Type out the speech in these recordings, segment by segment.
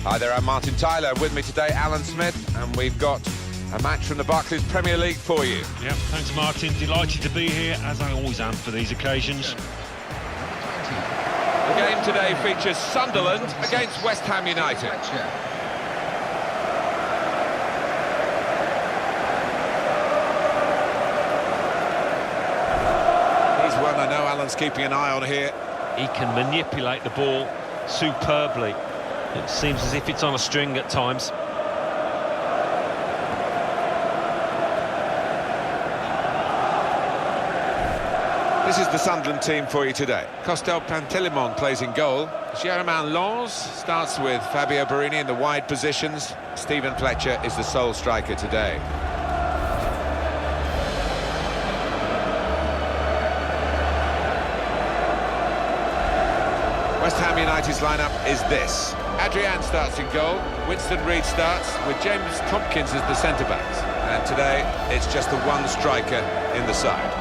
Hi there, I'm Martin Tyler. With me today, Alan Smith, and we've got a match from the Barclays Premier League for you. Yeah, thanks Martin. Delighted to be here, as I always am for these occasions. The game today features Sunderland against West Ham United. Here's one I know Alan's keeping an eye on here. He can manipulate the ball superbly. It seems as if it's on a string at times. This is the Sunderland team for you today. Costel Pantelimon plays in goal. Jérôme Lens starts with Fabio Borini in the wide positions. Stephen Fletcher is the sole striker today. West Ham United's lineup is this. Adrian starts in goal. Winston Reid starts with James Tompkins as the centre-backs. And today, it's just the one striker in the side.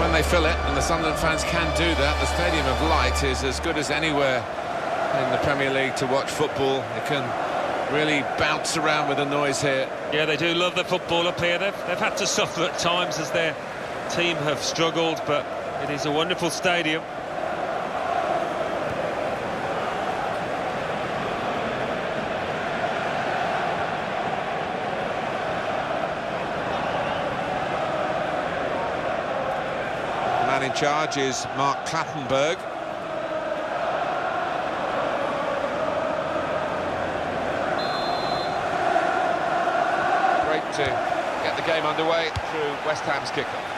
When they fill it, and the Sunderland fans can do that, the Stadium of Light is as good as anywhere in the Premier League to watch football. It can really bounce around with the noise here. Yeah, they do love the football up here. They've had to suffer at times as their team have struggled, but it is a wonderful stadium. The man in charge is Mark Clattenburg. Great to get the game underway through West Ham's kickoff.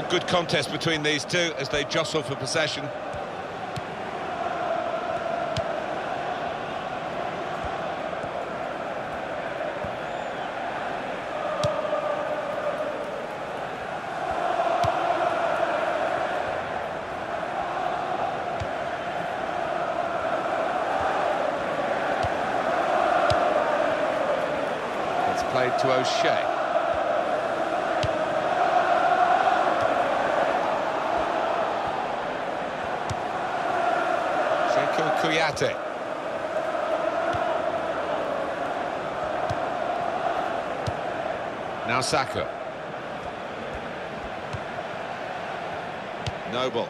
Good contest between these two as they jostle for possession. It's played to O'Shea. Kuyate. Now Saka. Noble.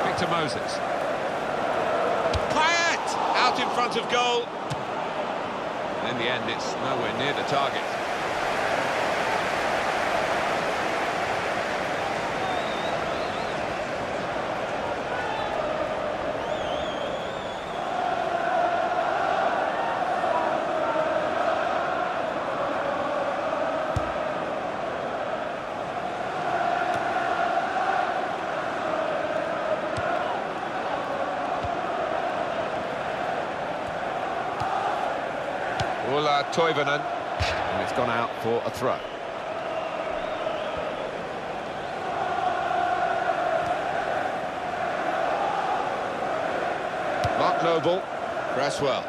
Victor Moses. Quiet! Out in front of goal. In the end, it's nowhere near the target. Ola Toivonen, and it's gone out for a throw. Mark Noble, Cresswell.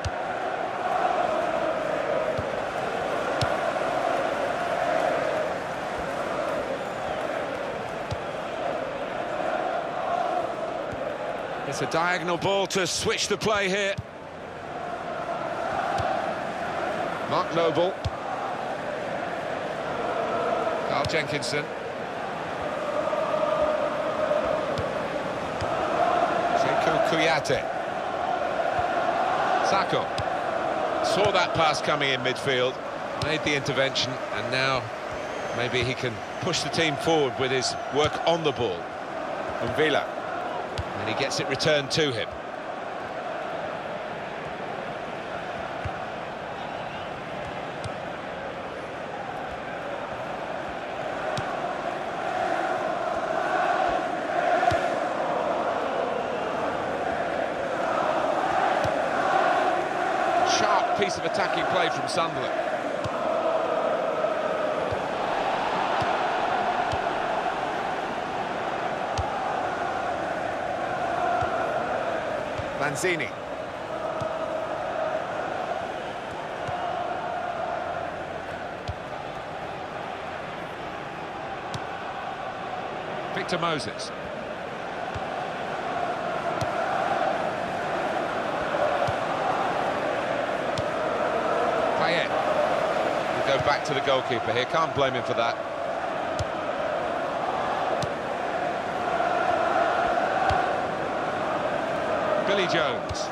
It's a diagonal ball to switch the play here. Mark Noble. Carl Jenkinson. Sekou Kuyate. Sako. Saw that pass coming in midfield, made the intervention, and now maybe he can push the team forward with his work on the ball. And Villa. And he gets it returned to him. piece of attacking play from Sunderland. Lanzini. Victor Moses. Payet. We'll go back to the goalkeeper here, can't blame him for that. Billy Jones.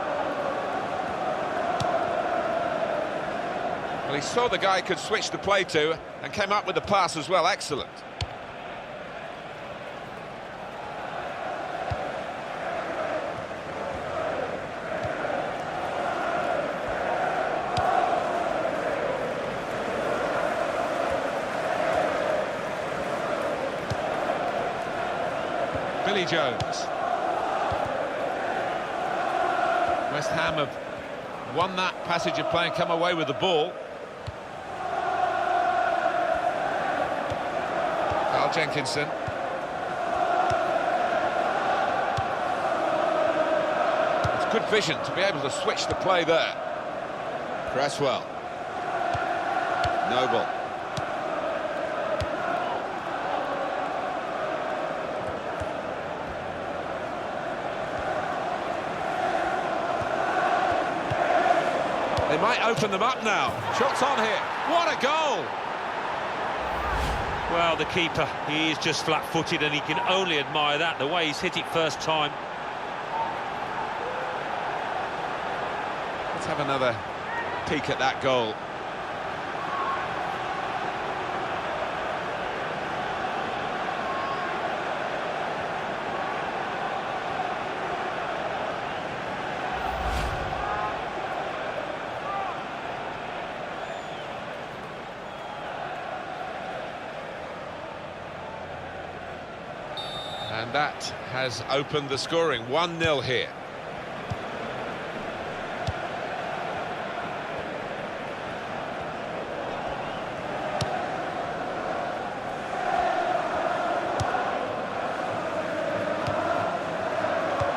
Well, he saw the guy could switch the play to and came up with the pass as well, excellent. Billy Jones. West Ham have won that passage of play and come away with the ball. Carl Jenkinson. It's good vision to be able to switch the play there. Cresswell. Noble. They might open them up now. Shots on here. What a goal! Well, the keeper, he is just flat-footed and he can only admire that, the way he's hit it first time. Let's have another peek at that goal. And that has opened the scoring. 1-0 here.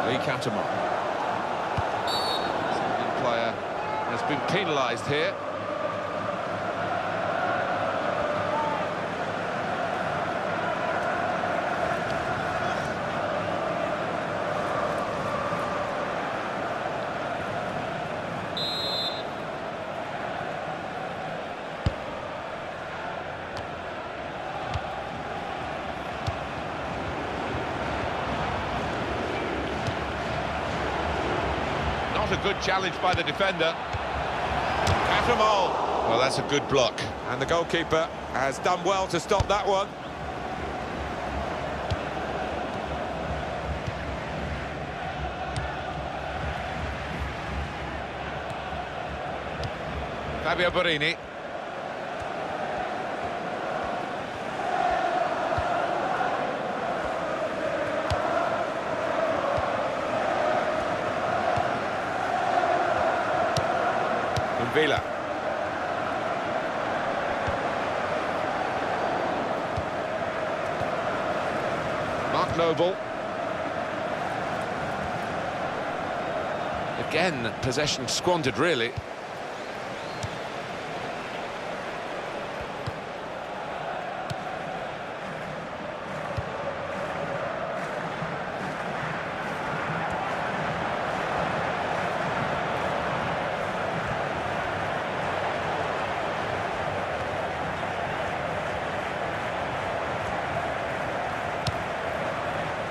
Lee Catamon. Sunderland player has been penalised here. A good challenge by the defender. Catamol. Well, that's a good block. And the goalkeeper has done well to stop that one. Fabio Borini. Villa. Mark Noble. Again, possession squandered, really.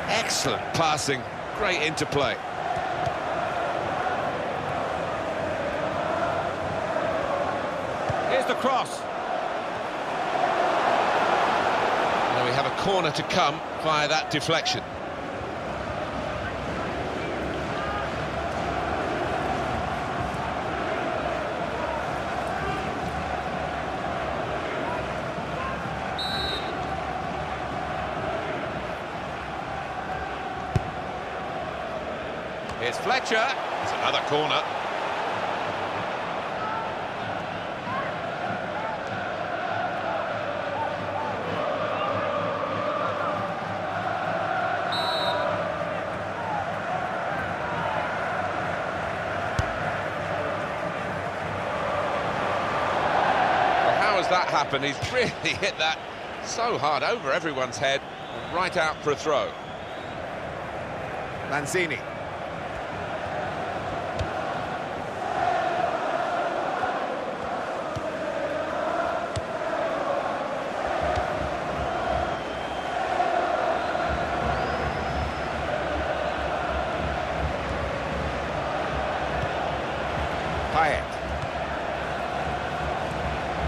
Excellent passing, great interplay. Here's the cross. Now we have a corner to come via that deflection. Here's Fletcher. It's another corner. that happen? He's really hit that so hard over everyone's head, and right out for a throw. Lanzini.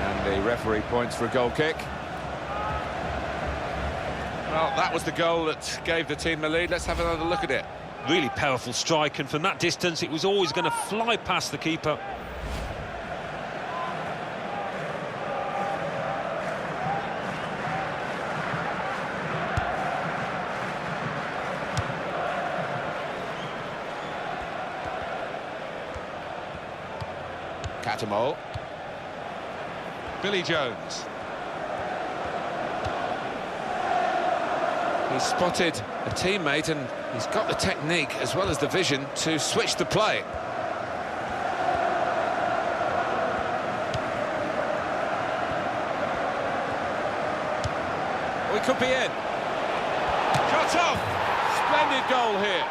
And the referee points for a goal kick. Well, that was the goal that gave the team the lead. Let's have another look at it. Really powerful strike, and from that distance it was always going to fly past the keeper. Catamol. Billy Jones. He's spotted a teammate and he's got the technique as well as the vision to switch the play. We could be in. Shot off! Splendid goal here.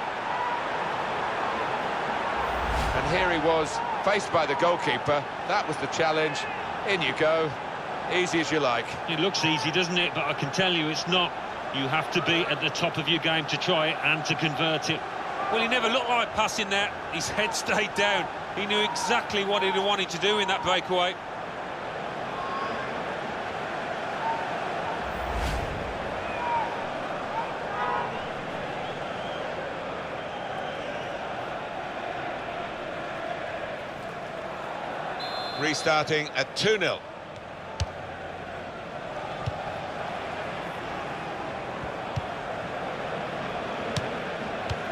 And here he was, faced by the goalkeeper. That was the challenge. In you go. Easy as you like. It looks easy, doesn't it? But I can tell you it's not. You have to be at the top of your game to try it and to convert it. Well, he never looked like passing there. His head stayed down. He knew exactly what he wanted to do in that breakaway. Restarting at 2-0.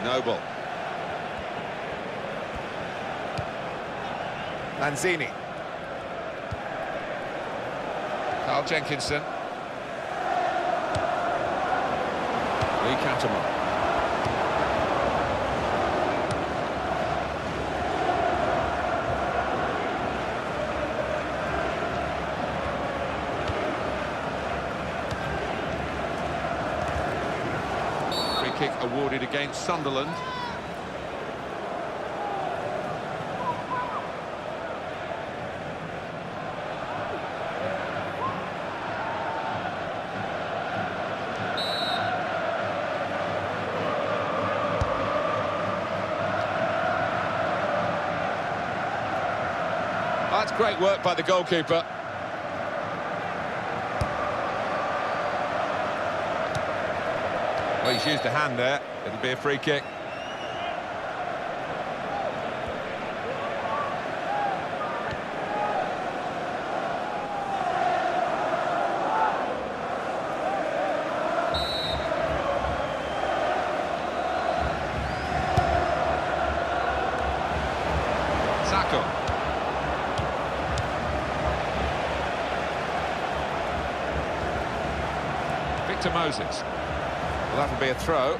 Noble. Lanzini. Carl Jenkinson. Lee Catamol. Kick awarded against Sunderland. That's great work by the goalkeeper. Well, he's used a hand there. It'll be a free kick. Sacco. Victor Moses. Well, that'll be a throw.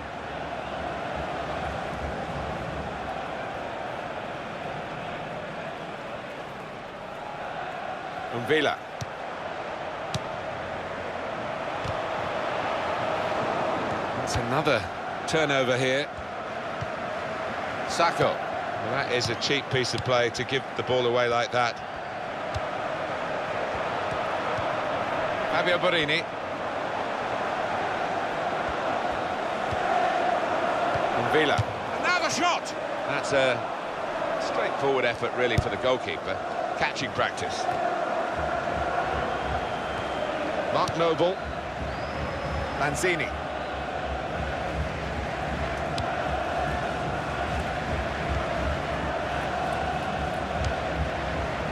Villa. That's another turnover here. Sacco. Well, that is a cheap piece of play to give the ball away like that. Fabio Borini. Villa. And now the shot! That's a straightforward effort, really, for the goalkeeper. Catching practice. Mark Noble. Lanzini.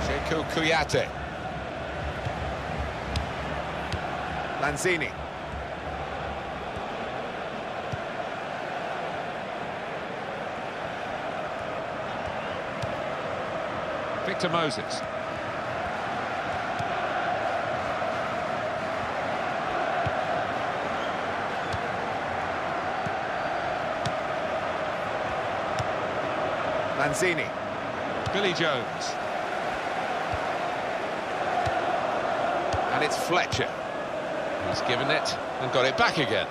Sheku Kouyaté. Lanzini. Victor Moses. Lanzini. Billy Jones. And it's Fletcher. He's given it and got it back again.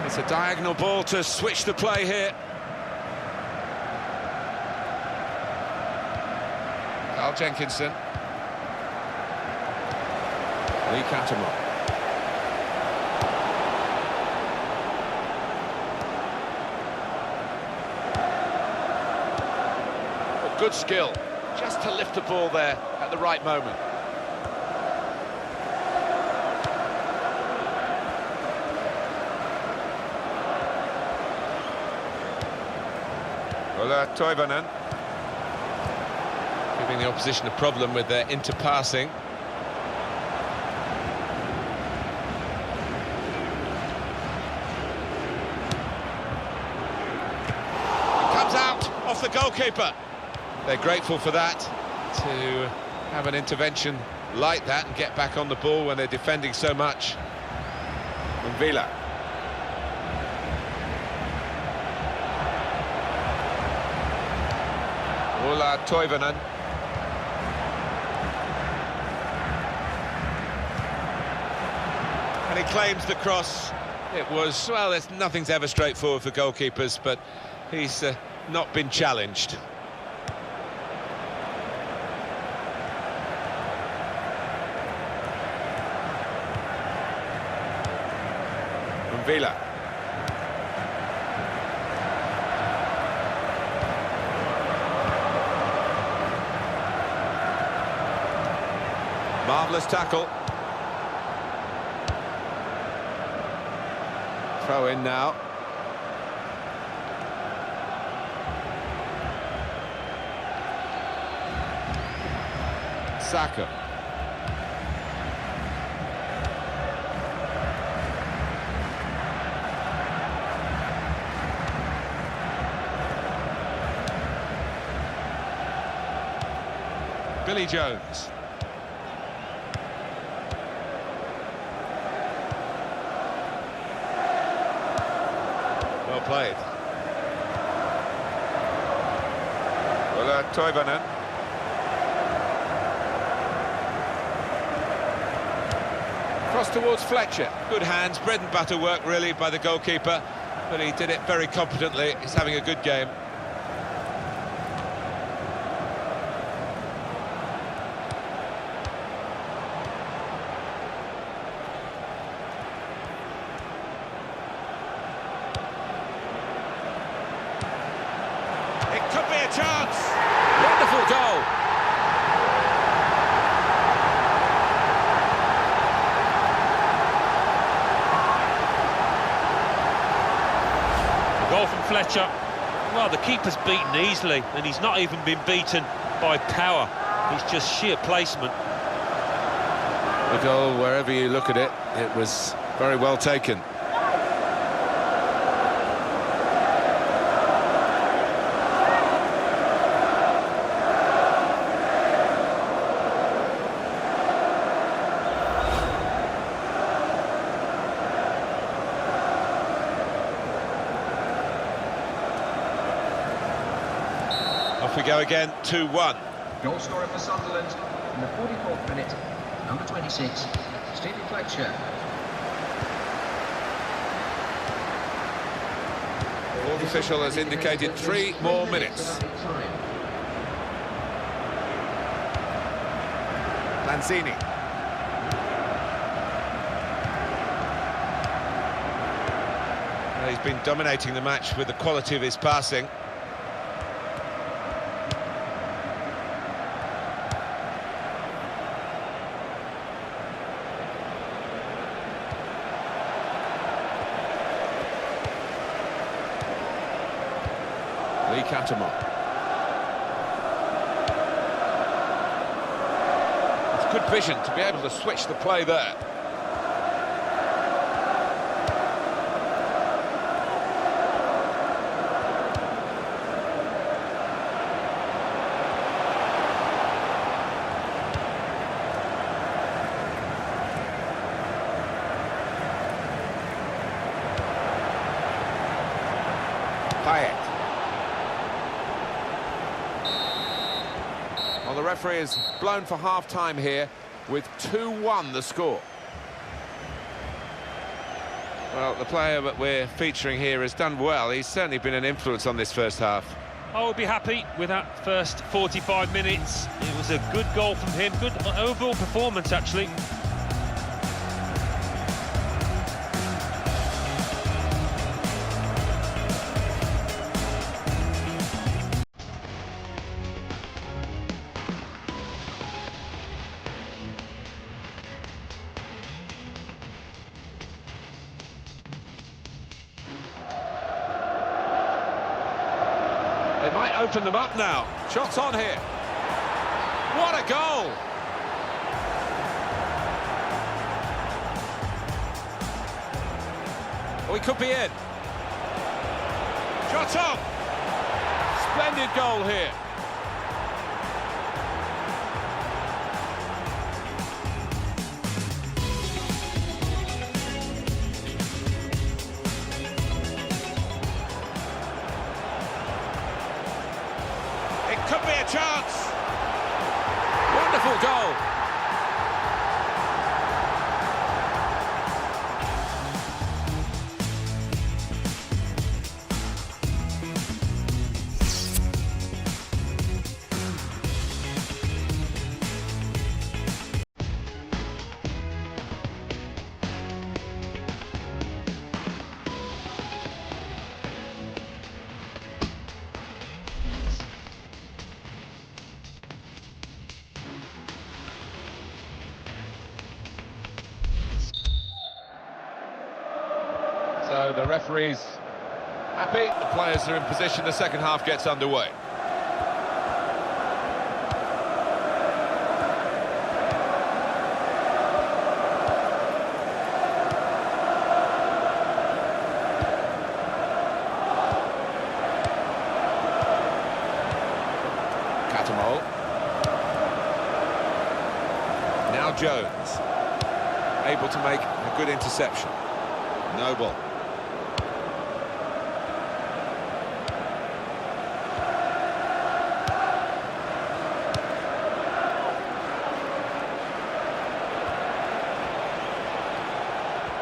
It's a diagonal ball to switch the play here. Carl Jenkinson. Lee Catamont. Oh, good skill, just to lift the ball there at the right moment. Toivonen, giving the opposition a problem with their interpassing. It comes out off the goalkeeper. They're grateful for that, to have an intervention like that and get back on the ball when they're defending so much. And Villa. Toivonen. And he claims the cross. It was, well, nothing's ever straightforward for goalkeepers, but he's not been challenged. From Villa. Marvellous tackle. Throw in now. Saka. Billy Jones. Well played. Well, Toivonen. Cross towards Fletcher. Good hands, bread and butter work really by the goalkeeper, but he did it very competently. He's having a good game. Could be a chance. Wonderful goal. The goal from Fletcher. Well, the keeper's beaten easily, and he's not even been beaten by power. It's just sheer placement. The goal, wherever you look at it, it was very well taken. Off we go again, 2-1. Goal scorer for Sunderland in the 44th minute, number 26, Stephen Fletcher. The fourth official has indicated 3 more minutes. Lanzini. Well, he's been dominating the match with the quality of his passing. Lee Catamont. Good vision to be able to switch the play there. Well, the referee is blown for half-time here with 2-1 the score. Well, the player that we're featuring here has done well. He's certainly been an influence on this first half. I would be happy with that first 45 minutes. It was a good goal from him, good overall performance actually. They might open them up now. Shots on here. What a goal! We could be in. Shot on! Splendid goal here. Could be a chance. Wonderful goal. So the referee's happy, the players are in position, the second half gets underway. Catamol. Now Jones, able to make a good interception. Noble.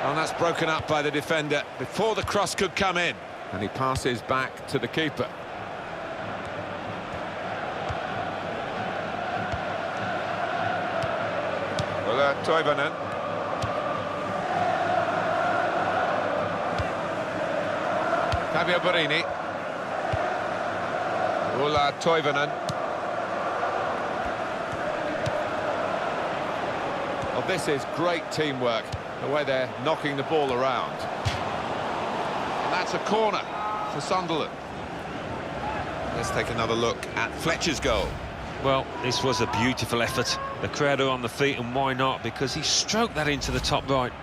And that's broken up by the defender before the cross could come in. And he passes back to the keeper. Well, Toivonen. Fabio Borini. Ulla Toivonen. Well, this is great teamwork, the way they're knocking the ball around. And that's a corner for Sunderland. Let's take another look at Fletcher's goal. Well, this was a beautiful effort. The crowd are on the feet, and why not? Because he stroked that into the top right.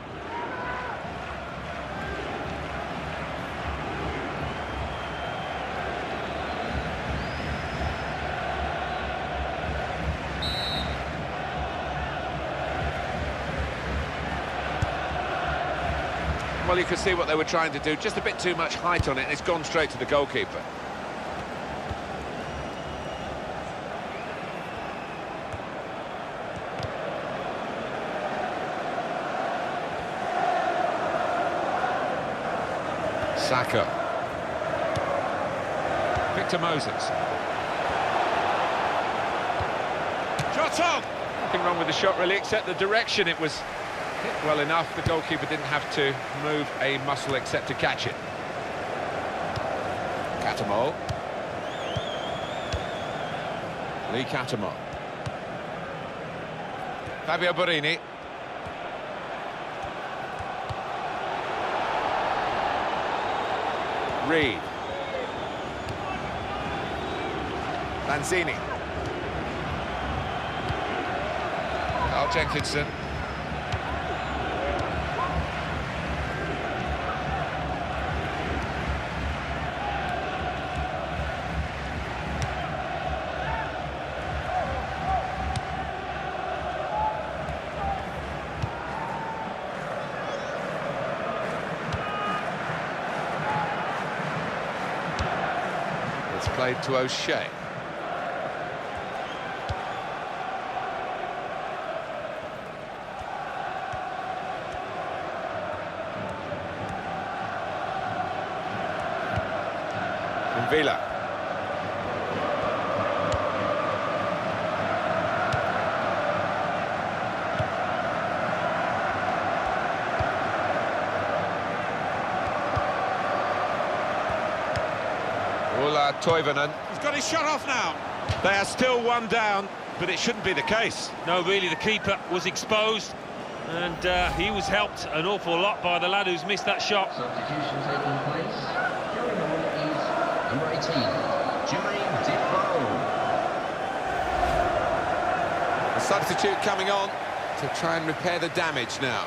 Well, you can see what they were trying to do, just a bit too much height on it, and it's gone straight to the goalkeeper. Saka. Victor Moses. Shot on! Nothing wrong with the shot really, except the direction. It was hit well enough. The goalkeeper didn't have to move a muscle except to catch it. Catamol. Lee Catamol. Fabio Borini. Reed. Lanzini. Oh, Jenkinson. It's played to O'Shea. Villa. Ulla Toivonen. He's got his shot off now. They are still one down, but it shouldn't be the case. No, really, the keeper was exposed, and he was helped an awful lot by the lad who's missed that shot. Substitution taking place. Going on is number 18, Jermaine Defoe. A substitute coming on to try and repair the damage now.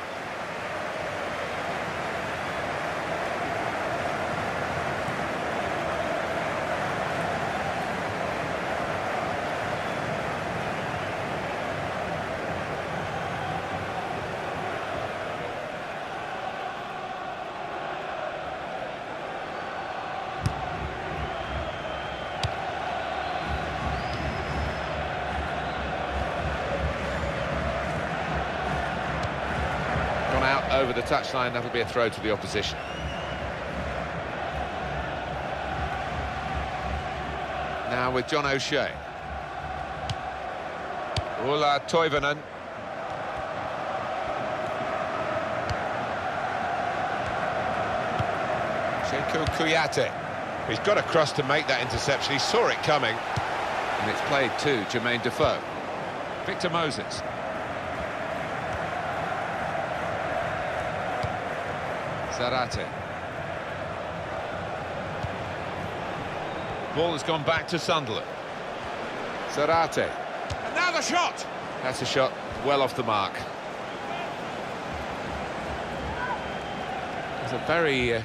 Out over the touchline, that'll be a throw to the opposition. Now with John O'Shea. Ulla Toivonen. Sheku Kouyaté. He's got a cross to make that interception. He saw it coming. And it's played to Jermaine Defoe. Victor Moses. Zarate. Ball has gone back to Sunderland. Zarate. And now the shot! That's a shot well off the mark. It was a very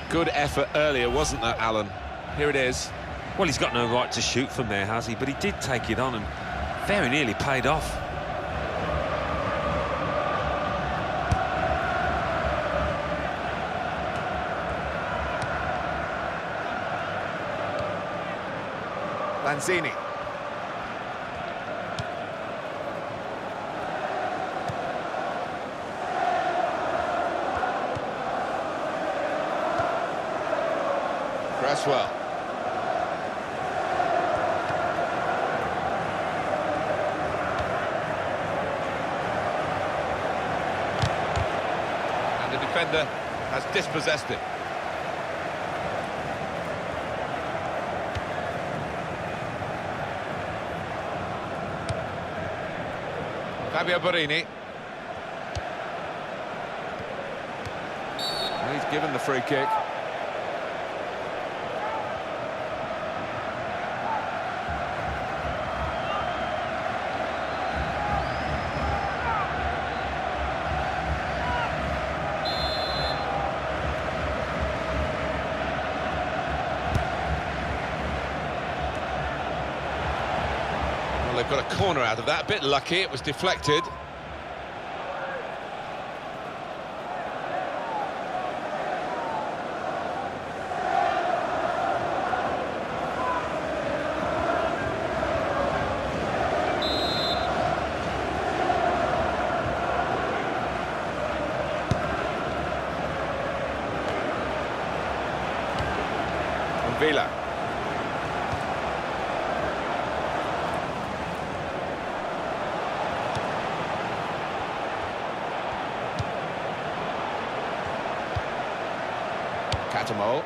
good effort earlier, wasn't there, Alan? Here it is. Well, he's got no right to shoot from there, has he? But he did take it on and very nearly paid off. Lanzini. Cresswell. And the defender has dispossessed it. Fabio Borini. He's given the free kick. Well, they've got a corner out of that. A bit lucky, it was deflected. Villa. Catamol.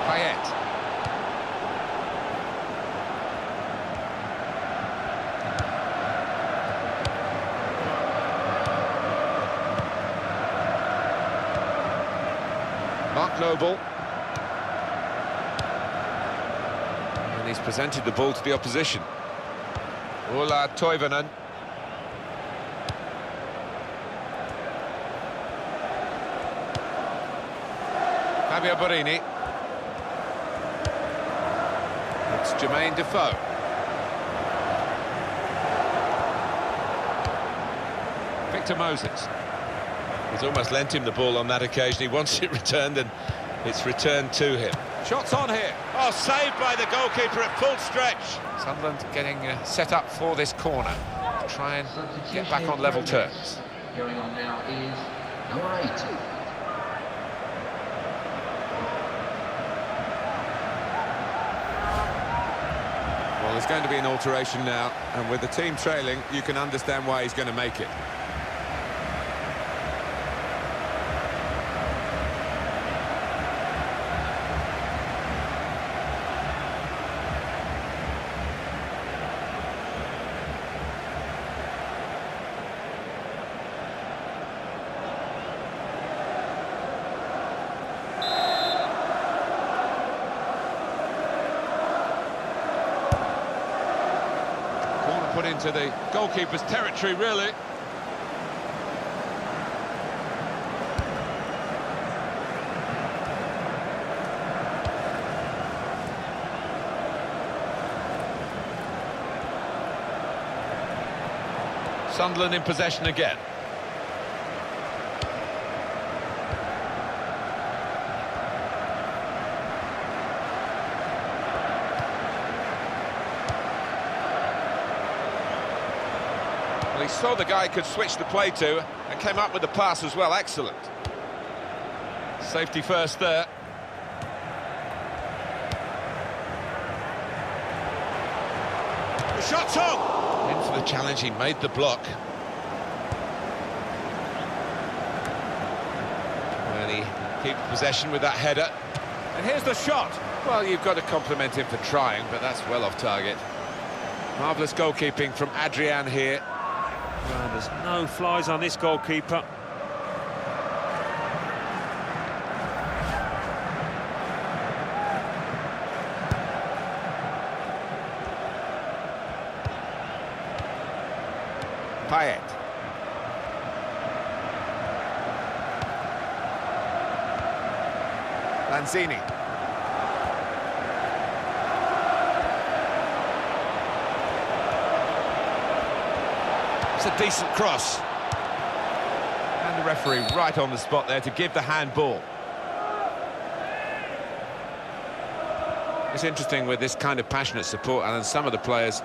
Payet. Mark Noble. And he's presented the ball to the opposition. Ulla Toivonen. Fabio Borini. It's Jermaine Defoe. Victor Moses. He's almost lent him the ball on that occasion. He wants it returned, and it's returned to him. Shots on here. Oh, saved by the goalkeeper at full stretch. Sunderland getting set up for this corner. Try and get back on level terms. Going on now is number 8. Well, there's going to be an alteration now, and with the team trailing, you can understand why he's going to make it. Put into the goalkeeper's territory, really. Sunderland in possession again. He saw the guy could switch the play to and came up with the pass as well. Excellent. Safety first there. The shot's on! In for the challenge, he made the block. And he keeps possession with that header. And here's the shot. Well, you've got to compliment him for trying, but that's well off target. Marvellous goalkeeping from Adrian here. Well, there's no flies on this goalkeeper. Payet. Lanzini. It's a decent cross. And the referee right on the spot there to give the handball. It's interesting with this kind of passionate support, and some of the players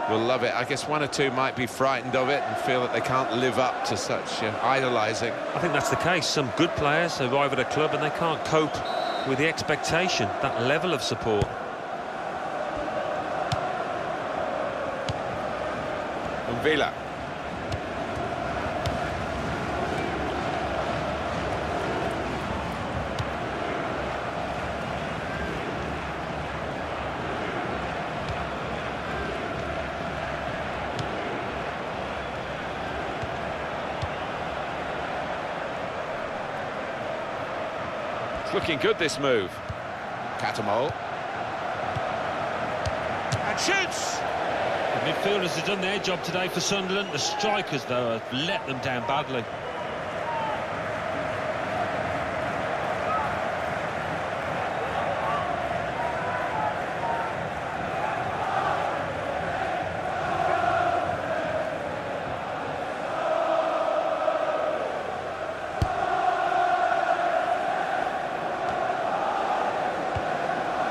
will love it. I guess one or two might be frightened of it and feel that they can't live up to such idolising. I think that's the case. Some good players arrive at a club and they can't cope with the expectation, that level of support. Villa. It's looking good, this move. Catamol. And shoots! The midfielders have done their job today for Sunderland. The strikers, though, have let them down badly.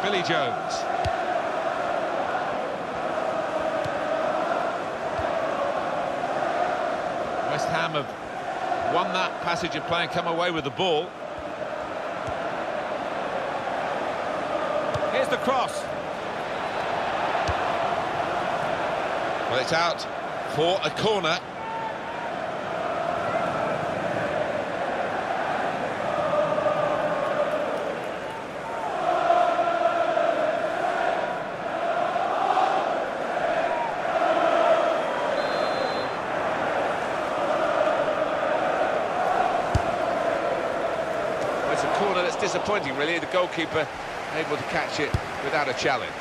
Billy Jones. West Ham have won that passage of play and come away with the ball. Here's the cross. Well, it's out for a corner. It's a corner that's disappointing, really. The goalkeeper able to catch it without a challenge.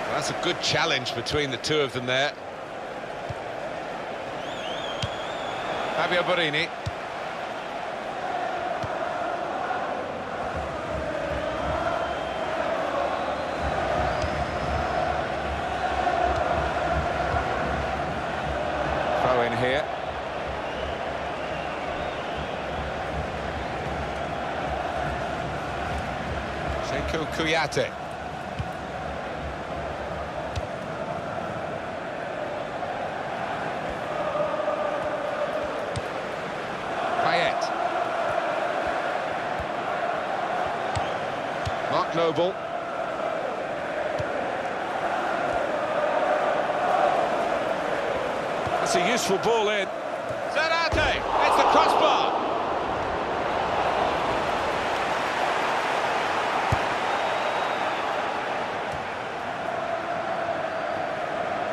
Well, that's a good challenge between the two of them there. Fabio Borini. Sekou Kouyaté. Payet. Mark Noble. That's a useful ball in. Zarate, it's the crossbar.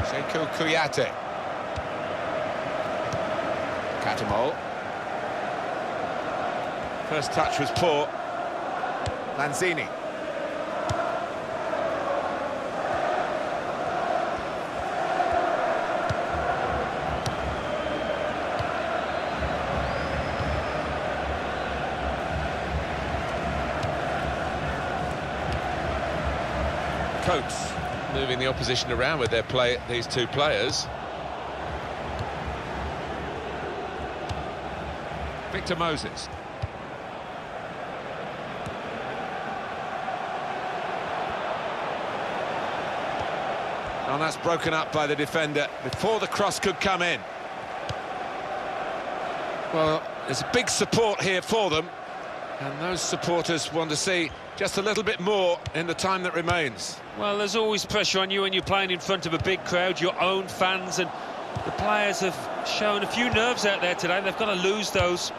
Sekou Kouyaté. Catamol. First touch was poor. Lanzini. Coates moving the opposition around with their play, these two players. Victor Moses. And that's broken up by the defender before the cross could come in. Well, there's a big support here for them, and those supporters want to see just a little bit more in the time that remains. Well, there's always pressure on you when you're playing in front of a big crowd, your own fans, and the players have shown a few nerves out there today. They've got to lose those.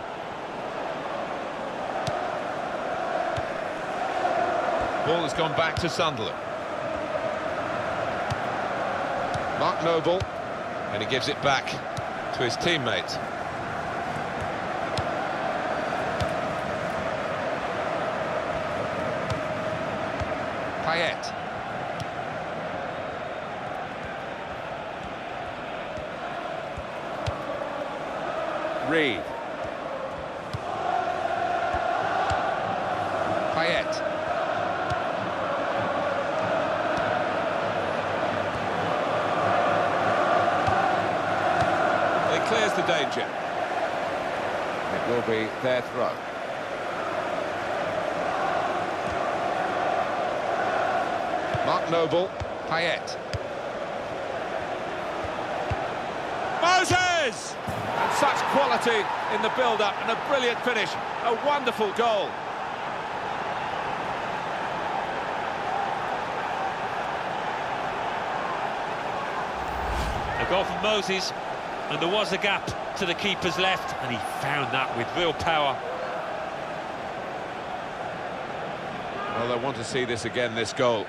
Ball has gone back to Sunderland. Mark Noble, and he gives it back to his teammate. Payet. Reed. Payet. Clears the danger. It will be their throw. Mark Noble, Payet. Moses! And such quality in the build-up and a brilliant finish. A wonderful goal. A goal from Moses. And there was a gap to the keeper's left, and he found that with real power. Well, I want to see this again, this goal.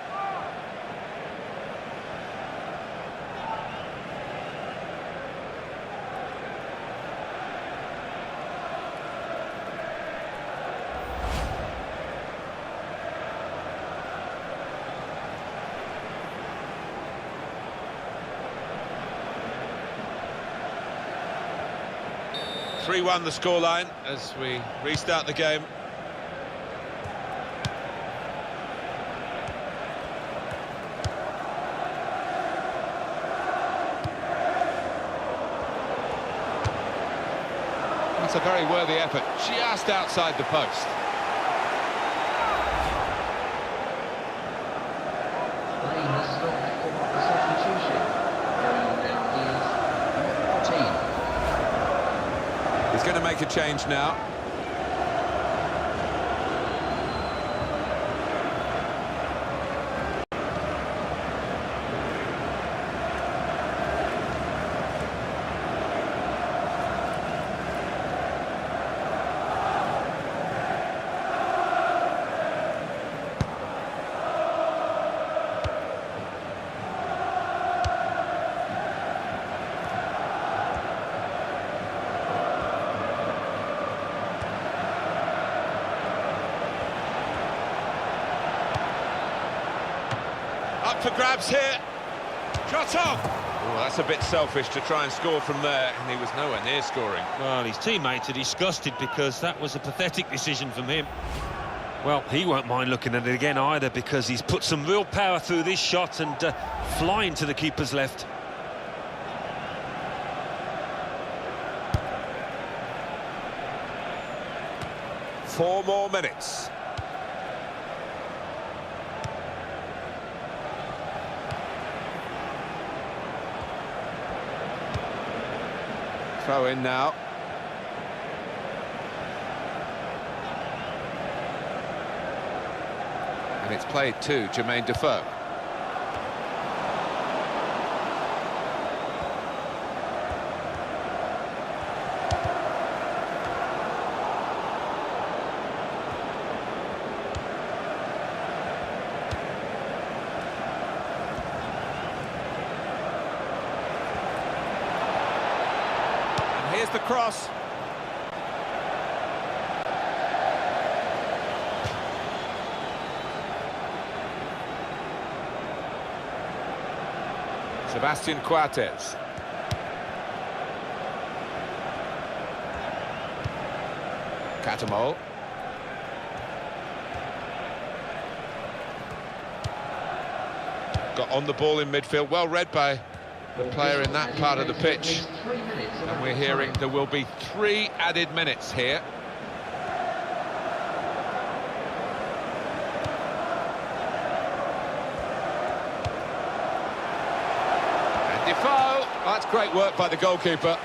(3-1) the scoreline as we restart the game. That's a very worthy effort, just outside the post. Play has stopped for a substitution. Going down is number 14. He's going to make a change now. Up for grabs here. Shot off. Oh, that's a bit selfish to try and score from there, and he was nowhere near scoring. Well, his teammates are disgusted because that was a pathetic decision from him. Well, he won't mind looking at it again either, because he's put some real power through this shot and flying to the keeper's left. Four more minutes. Throw in now. And it's played to Jermaine Defoe. And here's the cross. Sebastian Coates. Catamol. Got on the ball in midfield, well read by the player in that part of the pitch. And we're hearing there will be 3 added minutes here. Defoe, that's great work by the goalkeeper.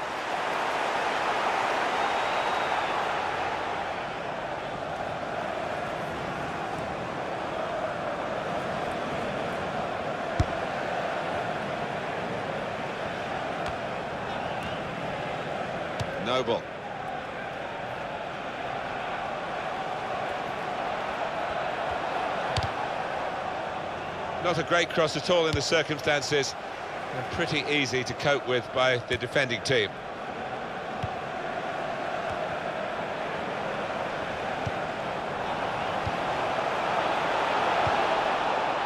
Noble. Not a great cross at all in the circumstances. And pretty easy to cope with by the defending team.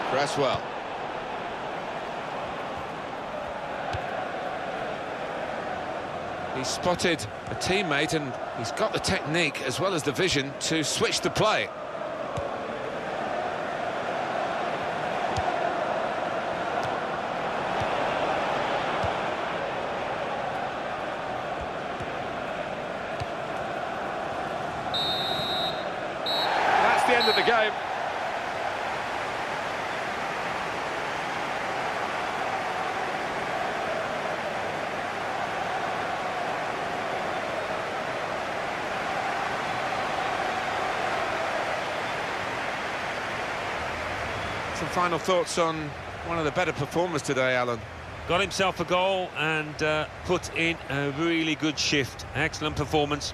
Cresswell. He's spotted a teammate and he's got the technique as well as the vision to switch the play. The end of the game. Some final thoughts on one of the better performers today, Alan. Got himself a goal and put in a really good shift. Excellent performance.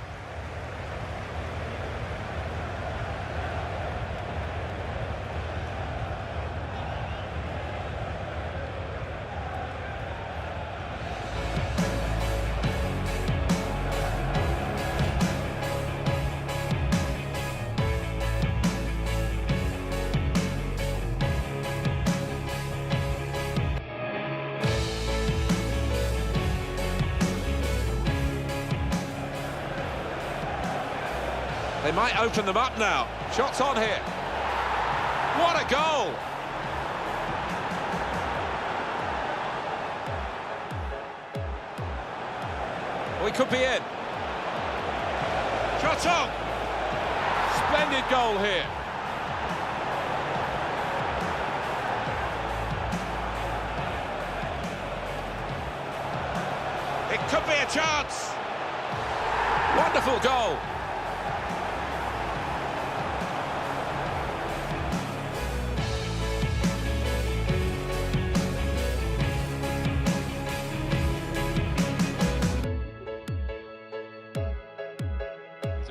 They might open them up now. Shots on here. What a goal! We could be in. Shots on! Splendid goal here. It could be a chance. Wonderful goal.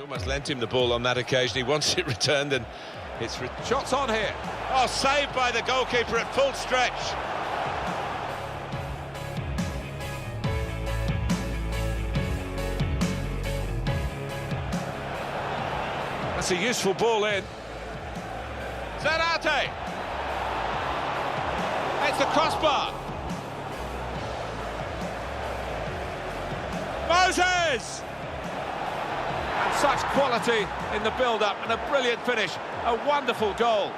Almost lent him the ball on that occasion. He wants it returned and it's... Shots on here. Oh, saved by the goalkeeper at full stretch. That's a useful ball in. Zarate. It's the crossbar. Moses! And such quality in the build-up and a brilliant finish. A wonderful goal.